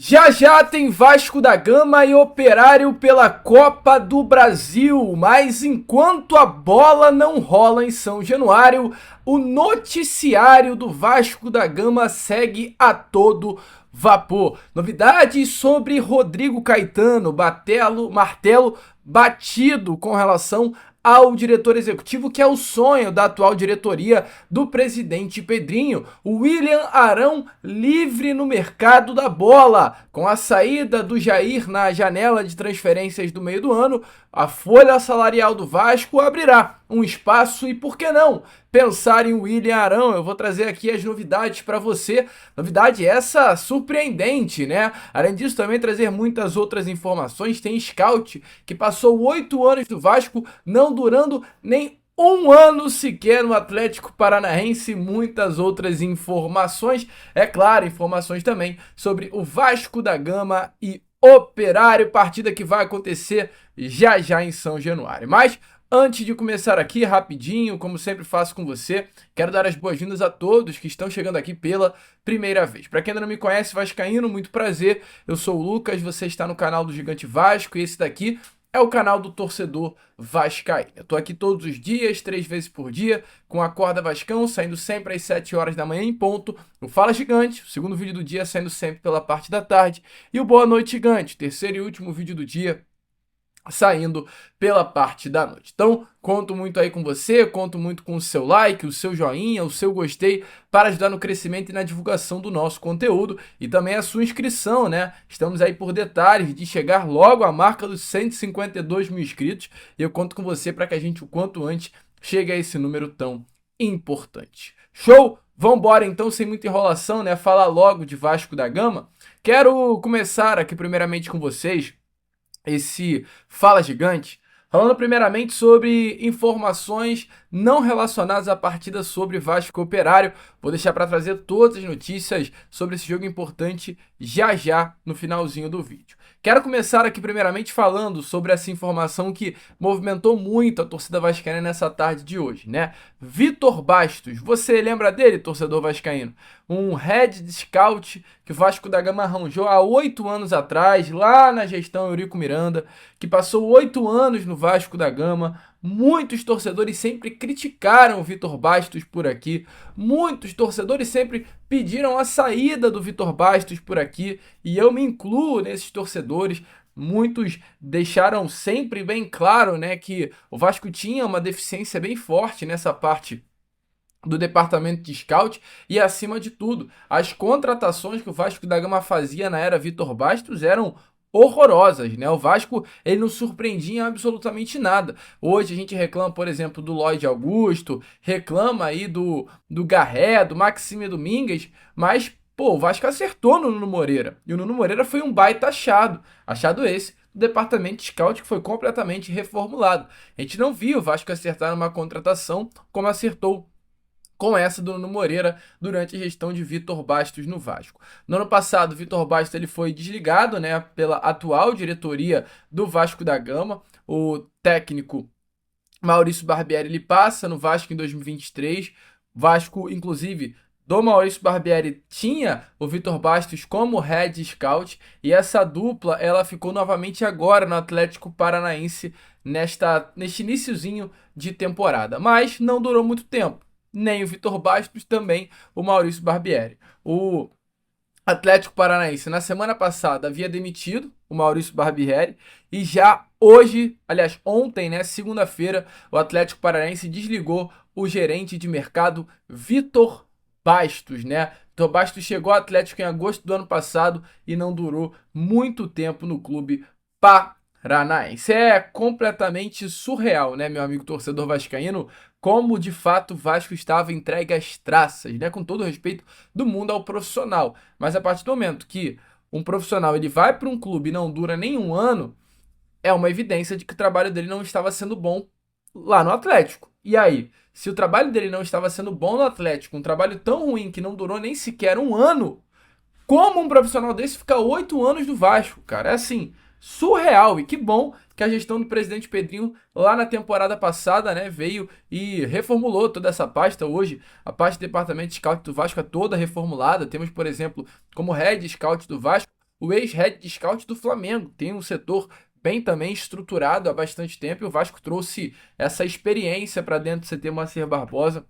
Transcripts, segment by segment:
Já já tem Vasco da Gama e Operário pela Copa do Brasil, mas enquanto a bola não rola em São Januário, o noticiário do Vasco da Gama segue a todo vapor. Novidades sobre Rodrigo Caetano, martelo batido com relação ao diretor executivo, que é o sonho da atual diretoria do presidente Pedrinho. O William Arão livre no mercado da bola. Com a saída do Jair na janela de transferências do meio do ano, a folha salarial do Vasco abrirá um espaço e, por que não, pensar em William Arão. Eu vou trazer aqui as novidades para você. Novidade essa surpreendente, né? Além disso, também trazer muitas outras informações. Tem scout que passou 8 anos do Vasco, não durando nem um ano sequer no Atlético Paranaense, muitas outras informações, é claro, informações também sobre o Vasco da Gama e Operário, partida que vai acontecer já já em São Januário. Mas antes de começar aqui, rapidinho, como sempre faço com você, quero dar as boas-vindas a todos que estão chegando aqui pela primeira vez. Para quem ainda não me conhece, vascaíno, muito prazer, eu sou o Lucas, você está no canal do Gigante Vasco e esse daqui é o canal do torcedor vascaíno. Eu tô aqui todos os dias, 3 vezes por dia, com a Acorda Vascão, saindo sempre às 7 horas da manhã em ponto. O Fala Gigante, o segundo vídeo do dia, saindo sempre pela parte da tarde. E o Boa Noite Gigante, terceiro e último vídeo do dia, saindo pela parte da noite. Então, conto muito aí com você, conto muito com o seu like, o seu joinha, o seu gostei, para ajudar no crescimento e na divulgação do nosso conteúdo e também a sua inscrição, né? Estamos aí por detalhes de chegar logo à marca dos 152 mil inscritos e eu conto com você para que a gente, o quanto antes, chegue a esse número tão importante. Show? Vambora então, sem muita enrolação, né? Falar logo de Vasco da Gama. Quero começar aqui primeiramente com vocês esse Fala Gigante, falando primeiramente sobre informações não relacionadas à partida sobre Vasco e Operário. Vou deixar para trazer todas as notícias sobre esse jogo importante já já no finalzinho do vídeo. Quero começar aqui primeiramente falando sobre essa informação que movimentou muito a torcida vascaína nessa tarde de hoje, né? Vitor Bastos, você lembra dele, torcedor vascaíno? Um head scout que o Vasco da Gama arranjou há 8 anos atrás, lá na gestão Eurico Miranda, que passou 8 anos no Vasco da Gama. Muitos torcedores sempre criticaram o Vitor Bastos por aqui, muitos torcedores sempre pediram a saída do Vitor Bastos por aqui, e eu me incluo nesses torcedores. Muitos deixaram sempre bem claro, né, que o Vasco tinha uma deficiência bem forte nessa parte do departamento de scout e, acima de tudo, as contratações que o Vasco da Gama fazia na era Vitor Bastos eram horrorosas, né? O Vasco, ele não surpreendia em absolutamente nada. Hoje a gente reclama, por exemplo, do Lloyd Augusto, reclama aí do Garré, do Maxime Domingues, mas, pô, o Vasco acertou no Nuno Moreira. E o Nuno Moreira foi um baita achado. Achado esse do departamento de scout que foi completamente reformulado. A gente não viu o Vasco acertar numa contratação como acertou com essa do Nuno Moreira durante a gestão de Vitor Bastos no Vasco. No ano passado, Vitor Bastos ele foi desligado, né, pela atual diretoria do Vasco da Gama. O técnico Maurício Barbieri ele passa no Vasco em 2023. Vasco, inclusive, do Maurício Barbieri tinha o Vitor Bastos como head scout e essa dupla ela ficou novamente agora no Atlético Paranaense neste iniciozinho de temporada, mas não durou muito tempo. Nem o Vitor Bastos, também o Maurício Barbieri. O Atlético Paranaense, na semana passada, havia demitido o Maurício Barbieri e já hoje, aliás, ontem, né, segunda-feira, o Atlético Paranaense desligou o gerente de mercado Vitor Bastos, né? Vitor Bastos chegou ao Atlético em agosto do ano passado e não durou muito tempo no clube paranaense. É completamente surreal, né, meu amigo torcedor vascaíno, como de fato o Vasco estava entregue às traças, né? Com todo o respeito do mundo ao profissional. Mas a partir do momento que um profissional ele vai para um clube e não dura nem um ano, é uma evidência de que o trabalho dele não estava sendo bom lá no Atlético. E aí, se o trabalho dele não estava sendo bom no Atlético, um trabalho tão ruim que não durou nem sequer um ano, como um profissional desse fica 8 anos do Vasco, cara? É assim, surreal. E que bom que a gestão do presidente Pedrinho, lá na temporada passada, né, veio e reformulou toda essa pasta. Hoje, a pasta de departamento de scout do Vasco é toda reformulada. Temos, por exemplo, como head scout do Vasco, o ex-head de scout do Flamengo. Tem um setor bem também estruturado há bastante tempo e o Vasco trouxe essa experiência para dentro do CT Moacir Barbosa.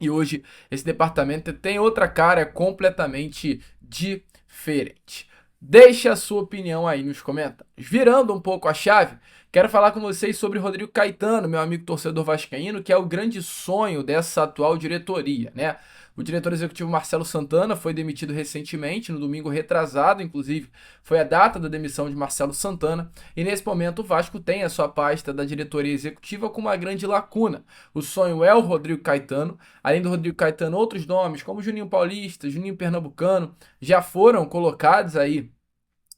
E hoje esse departamento tem outra cara completamente diferente. Deixe a sua opinião aí nos comentários. Virando um pouco a chave, quero falar com vocês sobre Rodrigo Caetano, meu amigo torcedor vascaíno, que é o grande sonho dessa atual diretoria, né? O diretor executivo Marcelo Santana foi demitido recentemente, no domingo retrasado, inclusive, foi a data da demissão de Marcelo Santana, e nesse momento o Vasco tem a sua pasta da diretoria executiva com uma grande lacuna. O sonho é o Rodrigo Caetano, além do Rodrigo Caetano, outros nomes, como Juninho Paulista, Juninho Pernambucano, já foram colocados aí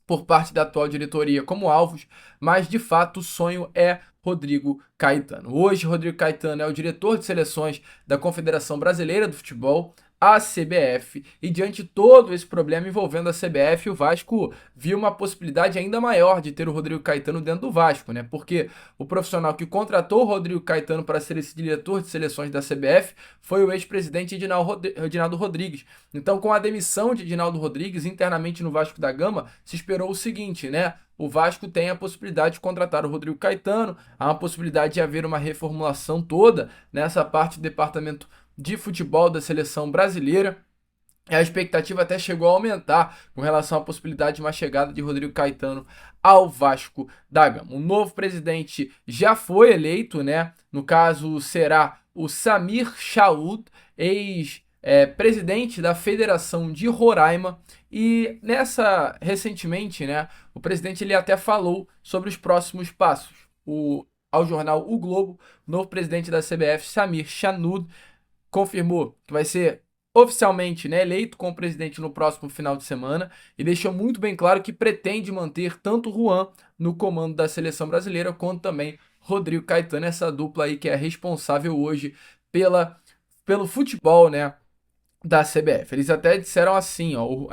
por parte da atual diretoria como alvos, mas de fato o sonho é Rodrigo Caetano. Hoje, Rodrigo Caetano é o diretor de seleções da Confederação Brasileira do Futebol, a CBF, e diante de todo esse problema envolvendo a CBF, o Vasco viu uma possibilidade ainda maior de ter o Rodrigo Caetano dentro do Vasco, né? Porque o profissional que contratou o Rodrigo Caetano para ser esse diretor de seleções da CBF foi o ex-presidente Edinaldo Rodrigues. Então, com a demissão de Edinaldo Rodrigues internamente no Vasco da Gama, se esperou o seguinte, né? O Vasco tem a possibilidade de contratar o Rodrigo Caetano, há uma possibilidade de haver uma reformulação toda nessa parte do departamento de futebol da seleção brasileira. A expectativa até chegou a aumentar com relação à possibilidade de uma chegada de Rodrigo Caetano ao Vasco da Gama. O novo presidente já foi eleito, né? No caso, será o Samir Chaud, ex-presidente da Federação de Roraima. E recentemente, né, o presidente ele até falou sobre os próximos passos. Ao jornal O Globo, o novo presidente da CBF, Samir Chaud, confirmou que vai ser oficialmente, né, eleito como presidente no próximo final de semana e deixou muito bem claro que pretende manter tanto Juan no comando da seleção brasileira quanto também Rodrigo Caetano, essa dupla aí que é responsável hoje pelo futebol, né, da CBF. Eles até disseram assim, ó, o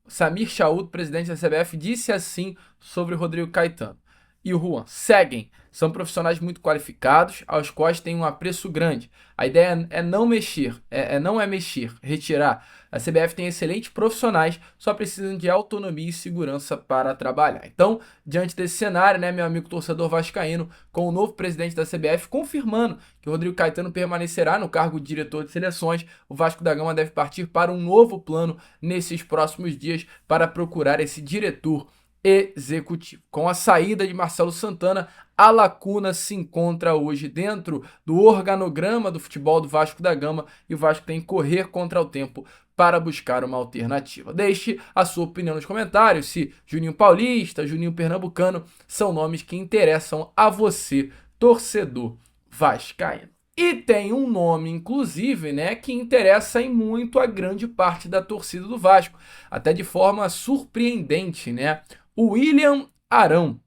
Samir Chaud, presidente da CBF, disse assim sobre o Rodrigo Caetano e o Juan. Seguem, são profissionais muito qualificados, aos quais tem um apreço grande. A ideia é não mexer, não é mexer, retirar. A CBF tem excelentes profissionais, só precisam de autonomia e segurança para trabalhar. Então, diante desse cenário, né, meu amigo torcedor vascaíno, com o novo presidente da CBF confirmando que o Rodrigo Caetano permanecerá no cargo de diretor de seleções, o Vasco da Gama deve partir para um novo plano nesses próximos dias para procurar esse diretor executivo. Com a saída de Marcelo Santana, a lacuna se encontra hoje dentro do organograma do futebol do Vasco da Gama e o Vasco tem que correr contra o tempo para buscar uma alternativa. Deixe a sua opinião nos comentários se Juninho Paulista, Juninho Pernambucano são nomes que interessam a você, torcedor vascaíno. E tem um nome, inclusive, né, que interessa em muito a grande parte da torcida do Vasco, até de forma surpreendente, né? O William Arão,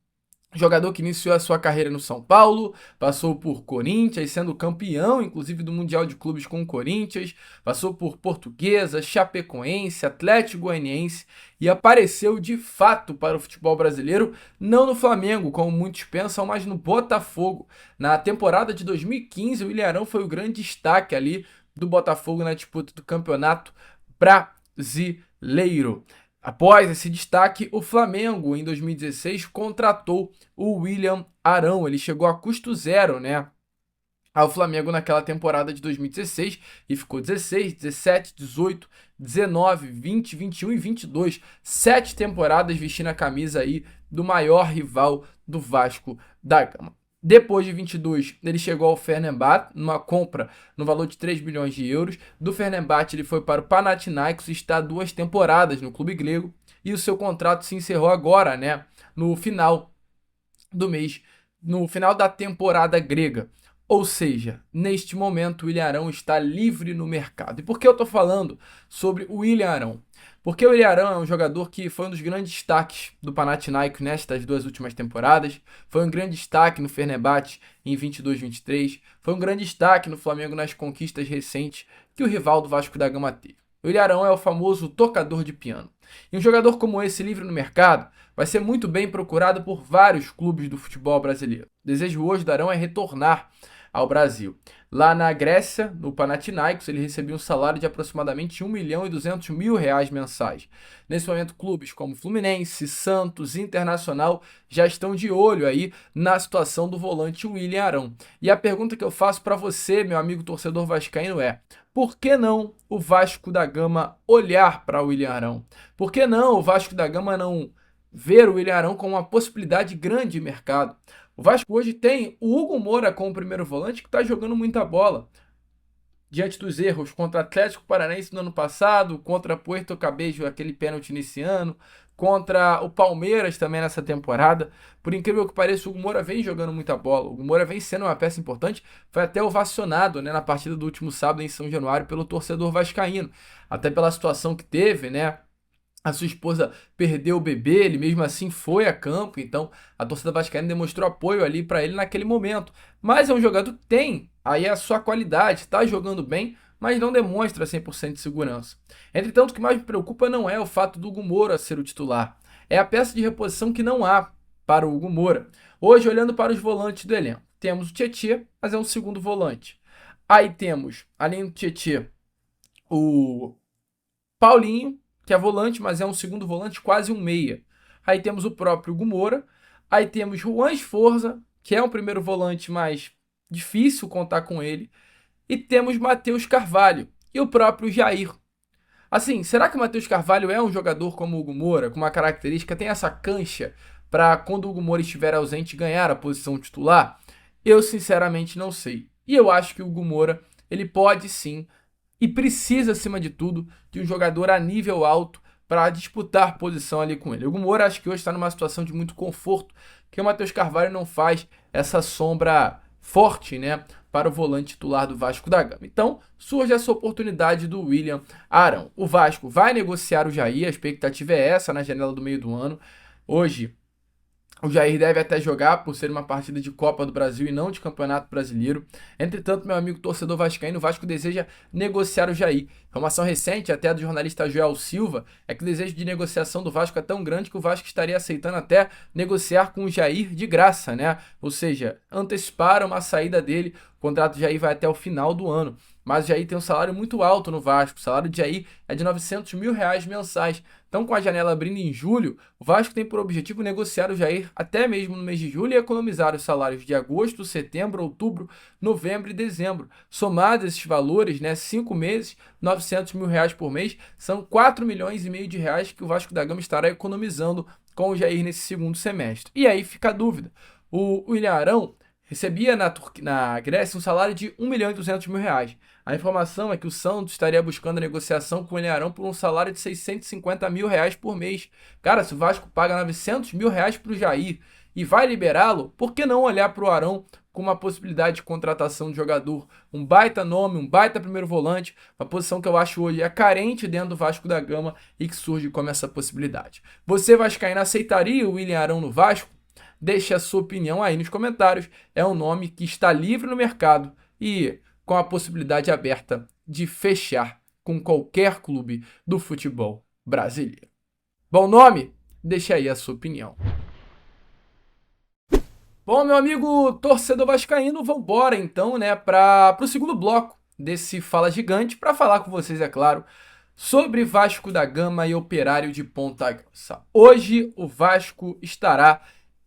jogador que iniciou a sua carreira no São Paulo, passou por Corinthians, sendo campeão, inclusive, do Mundial de Clubes com o Corinthians, passou por Portuguesa, Chapecoense, Atlético Goianiense e apareceu de fato para o futebol brasileiro, não no Flamengo, como muitos pensam, mas no Botafogo. Na temporada de 2015, o William Arão foi o grande destaque ali do Botafogo na disputa do Campeonato Brasileiro. Após esse destaque, o Flamengo, em 2016, contratou o William Arão. Ele chegou a custo zero, né, ao Flamengo naquela temporada de 2016 e ficou 16, 17, 18, 19, 20, 21 e 22. 7 temporadas vestindo a camisa aí do maior rival do Vasco da Gama. Depois de 22, ele chegou ao Fenerbahçe, numa compra no valor de 3 milhões de euros. Do Fenerbahçe, ele foi para o Panathinaikos e está 2 temporadas no clube grego. E o seu contrato se encerrou agora, né, no final do mês, no final da temporada grega. Ou seja, neste momento, o William Arão está livre no mercado. E por que eu estou falando sobre o William Arão? Porque o William Arão é um jogador que foi um dos grandes destaques do Panathinaikos nestas 2 últimas temporadas, foi um grande destaque no Fenerbahçe em 22-23, foi um grande destaque no Flamengo nas conquistas recentes que o rival do Vasco da Gama teve. O William Arão é o famoso tocador de piano. E um jogador como esse livre no mercado vai ser muito bem procurado por vários clubes do futebol brasileiro. O desejo hoje do Arão é retornar ao Brasil. Lá na Grécia, no Panathinaikos, ele recebia um salário de aproximadamente R$ 1.200.000 mensais. Nesse momento, clubes como Fluminense, Santos, Internacional já estão de olho aí na situação do volante William Arão. E a pergunta que eu faço para você, meu amigo torcedor vascaíno, é: por que não o Vasco da Gama olhar para o William Arão? Por que não o Vasco da Gama não ver o William Arão como uma possibilidade grande de mercado? O Vasco hoje tem o Hugo Moura como primeiro volante, que está jogando muita bola. Diante dos erros contra o Atlético Paranaense no ano passado, contra Puerto Cabello, aquele pênalti nesse ano, contra o Palmeiras também nessa temporada. Por incrível que pareça, o Hugo Moura vem jogando muita bola. O Hugo Moura vem sendo uma peça importante. Foi até ovacionado, né, na partida do último sábado em São Januário pelo torcedor vascaíno. Até pela situação que teve, né? A sua esposa perdeu o bebê, ele mesmo assim foi a campo, então a torcida vascaína demonstrou apoio ali para ele naquele momento. Mas é um jogador que tem aí a sua qualidade, está jogando bem, mas não demonstra 100% de segurança. Entretanto, o que mais me preocupa não é o fato do Hugo Moura ser o titular, é a peça de reposição que não há para o Hugo Moura. Hoje, olhando para os volantes do elenco, temos o Tietê, mas é um segundo volante. Aí temos, além do Tietê, o Paulinho, que é volante, mas é um segundo volante, quase um meia. Aí temos o próprio Hugo Moura. Aí temos Juan Esforza, que é um primeiro volante, mas difícil contar com ele. E temos Matheus Carvalho e o próprio Jair. Assim, será que o Matheus Carvalho é um jogador como o Hugo Moura, com uma característica, tem essa cancha para quando o Hugo Moura estiver ausente ganhar a posição titular? Eu sinceramente não sei. E eu acho que o Hugo Moura, ele pode sim e precisa, acima de tudo, de um jogador a nível alto para disputar posição ali com ele. O Hugo Moura acho que hoje está numa situação de muito conforto, que o Matheus Carvalho não faz essa sombra forte, né, para o volante titular do Vasco da Gama. Então, surge essa oportunidade do William Arão. O Vasco vai negociar o Jair, a expectativa é essa na janela do meio do ano. Hoje, o Jair deve até jogar por ser uma partida de Copa do Brasil e não de Campeonato Brasileiro. Entretanto, meu amigo torcedor vascaíno, o Vasco deseja negociar o Jair. Informação recente, até do jornalista Joel Silva, é que o desejo de negociação do Vasco é tão grande que o Vasco estaria aceitando até negociar com o Jair de graça, né? Ou seja, anteciparam a saída dele. O contrato do Jair vai até o final do ano. Mas o Jair tem um salário muito alto no Vasco. O salário de Jair é de R$ 900.000 mensais. Então, com a janela abrindo em julho, o Vasco tem por objetivo negociar o Jair até mesmo no mês de julho e economizar os salários de agosto, setembro, outubro, novembro e dezembro. Somados esses valores, né, 5 meses, R$ 900.000 por mês, são 4,5 milhões de reais que o Vasco da Gama estará economizando com o Jair nesse segundo semestre. E aí fica a dúvida. O William Arão recebia na Grécia um salário de R$ 1.200.000. A informação é que o Santos estaria buscando a negociação com o William Arão por um salário de R$ 650.000 por mês. Cara, se o Vasco paga R$ 900.000 para o Jair e vai liberá-lo, por que não olhar para o Arão com uma possibilidade de contratação de jogador? Um baita nome, um baita primeiro volante, uma posição que eu acho hoje é carente dentro do Vasco da Gama e que surge como essa possibilidade. Você, vascaíno, aceitaria o William Arão no Vasco? Deixe a sua opinião aí nos comentários. É um nome que está livre no mercado e com a possibilidade aberta de fechar com qualquer clube do futebol brasileiro. Bom nome? Deixe aí a sua opinião. Bom, meu amigo torcedor vascaíno, vamos embora então, né, para o segundo bloco desse Fala Gigante, para falar com vocês, é claro, sobre Vasco da Gama e Operário de Ponta Grossa. Hoje o Vasco estará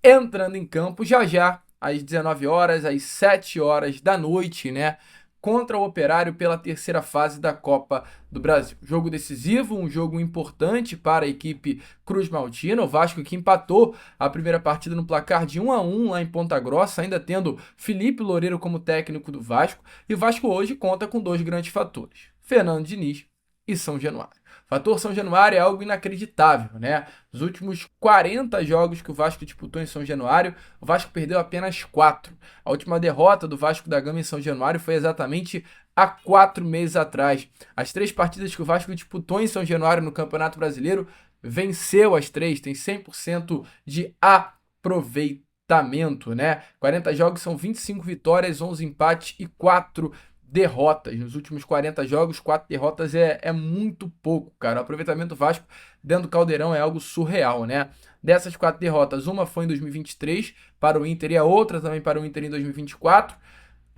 entrando em campo já já, às 19 horas, às 7 horas da noite, né? Contra o Operário pela terceira fase da Copa do Brasil. Jogo decisivo, um jogo importante para a equipe Cruz Maltina. O Vasco que empatou a primeira partida no placar de 1-1 lá em Ponta Grossa, ainda tendo Felipe Loureiro como técnico do Vasco. E o Vasco hoje conta com dois grandes fatores: Fernando Diniz e São Januário. O fator São Januário é algo inacreditável, né? Nos últimos 40 jogos que o Vasco disputou em São Januário, o Vasco perdeu apenas 4. A última derrota do Vasco da Gama em São Januário foi exatamente há 4 meses atrás. As 3 partidas que o Vasco disputou em São Januário no Campeonato Brasileiro, venceu as 3, tem 100% de aproveitamento, né? 40 jogos são 25 vitórias, 11 empates e 4 derrotas. Nos últimos 40 jogos, 4 derrotas é muito pouco, cara. O aproveitamento do Vasco dentro do Caldeirão é algo surreal, né? Dessas 4 derrotas, uma foi em 2023 para o Inter e a outra também para o Inter em 2024.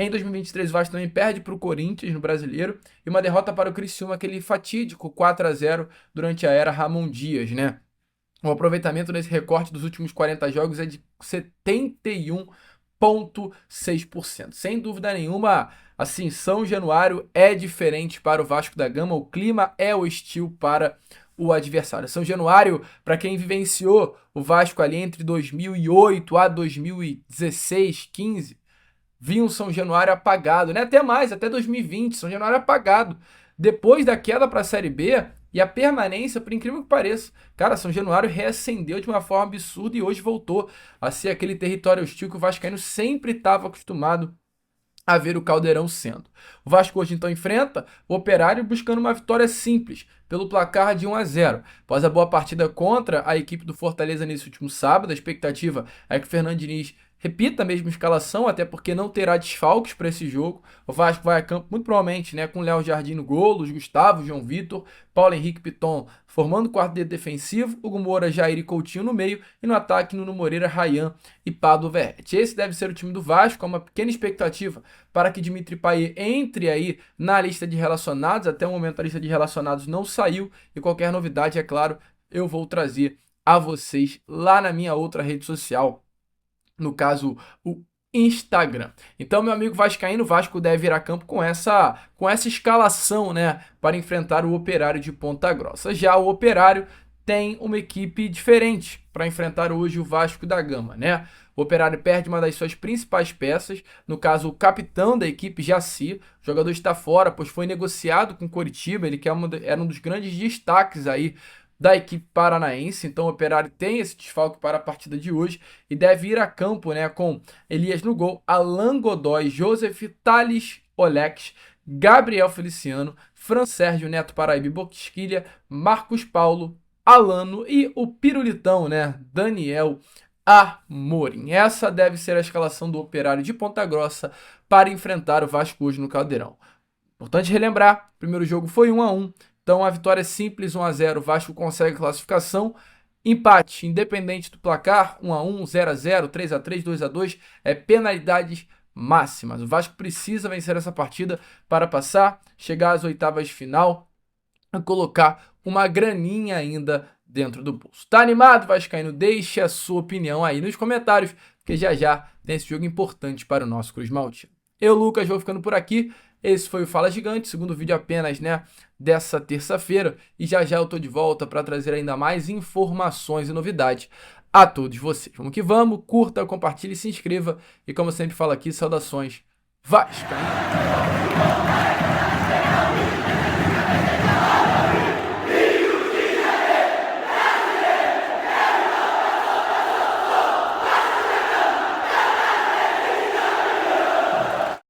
Em 2023, o Vasco também perde para o Corinthians no Brasileiro e uma derrota para o Criciúma, aquele fatídico 4-0 durante a era Ramon Dias, né? O aproveitamento nesse recorte dos últimos 40 jogos é de 71,6%. Sem dúvida nenhuma, assim, São Januário é diferente para o Vasco da Gama, o clima é hostil para o adversário. São Januário, para quem vivenciou o Vasco ali entre 2008 a 2016, 15, vinha um São Januário apagado, né? Até mais, até 2020, São Januário apagado. Depois da queda para a Série B e a permanência, por incrível que pareça, cara, São Januário reacendeu de uma forma absurda e hoje voltou a ser aquele território hostil que o vascaíno sempre estava acostumado a ver o Caldeirão sendo. O Vasco hoje então enfrenta o Operário buscando uma vitória simples, pelo placar de 1-0. Após a boa partida contra a equipe do Fortaleza nesse último sábado, a expectativa é que o Fernando Diniz repita a mesma escalação, até porque não terá desfalques para esse jogo. O Vasco vai a campo muito provavelmente, né, com Léo Jardim no gol, Luiz Gustavo, João Vitor, Paulo Henrique Piton formando o quarteto defensivo, Hugo Moura, Jair e Coutinho no meio, e no ataque Nuno Moreira, Ryan e Pablo Verratti. Esse deve ser o time do Vasco, há uma pequena expectativa para que Dimitri Payet entre aí na lista de relacionados. Até o momento a lista de relacionados não saiu, e qualquer novidade, é claro, eu vou trazer a vocês lá na minha outra rede social, no caso, o Instagram. Então, meu amigo vascaíno, o Vasco deve ir a campo com essa escalação, né, para enfrentar o Operário de Ponta Grossa. Já o Operário tem uma equipe diferente para enfrentar hoje o Vasco da Gama, né? O Operário perde uma das suas principais peças, no caso, o capitão da equipe, Jaci. O jogador está fora, pois foi negociado com o Coritiba, ele que era um dos grandes destaques aí da equipe paranaense. Então o Operário tem esse desfalque para a partida de hoje e deve ir a campo, né, com Elias no gol, Alan Godoy, Joseph, Thales Olex, Gabriel Feliciano, Fran Sérgio, Neto Paraíba, Bosquilha, Marcos Paulo, Alano e o pirulitão, né, Daniel Amorim. Essa deve ser a escalação do Operário de Ponta Grossa para enfrentar o Vasco hoje no Caldeirão. Importante relembrar, o primeiro jogo foi 1-1, então a vitória é simples, 1-0, o Vasco consegue a classificação. Empate, independente do placar, 1-1, 0-0, 3-3, 2-2, é penalidades máximas. O Vasco precisa vencer essa partida para passar, chegar às oitavas de final e colocar uma graninha ainda dentro do bolso. Tá animado, vascaíno? Deixe a sua opinião aí nos comentários, porque já já tem esse jogo importante para o nosso Cruz Maltino. Eu, Lucas, vou ficando por aqui. Esse foi o Fala Gigante, segundo vídeo apenas, né, dessa terça-feira. E já já eu tô de volta para trazer ainda mais informações e novidades a todos vocês. Vamos que vamos, curta, compartilhe, se inscreva. E como eu sempre falo aqui, saudações vascaínas.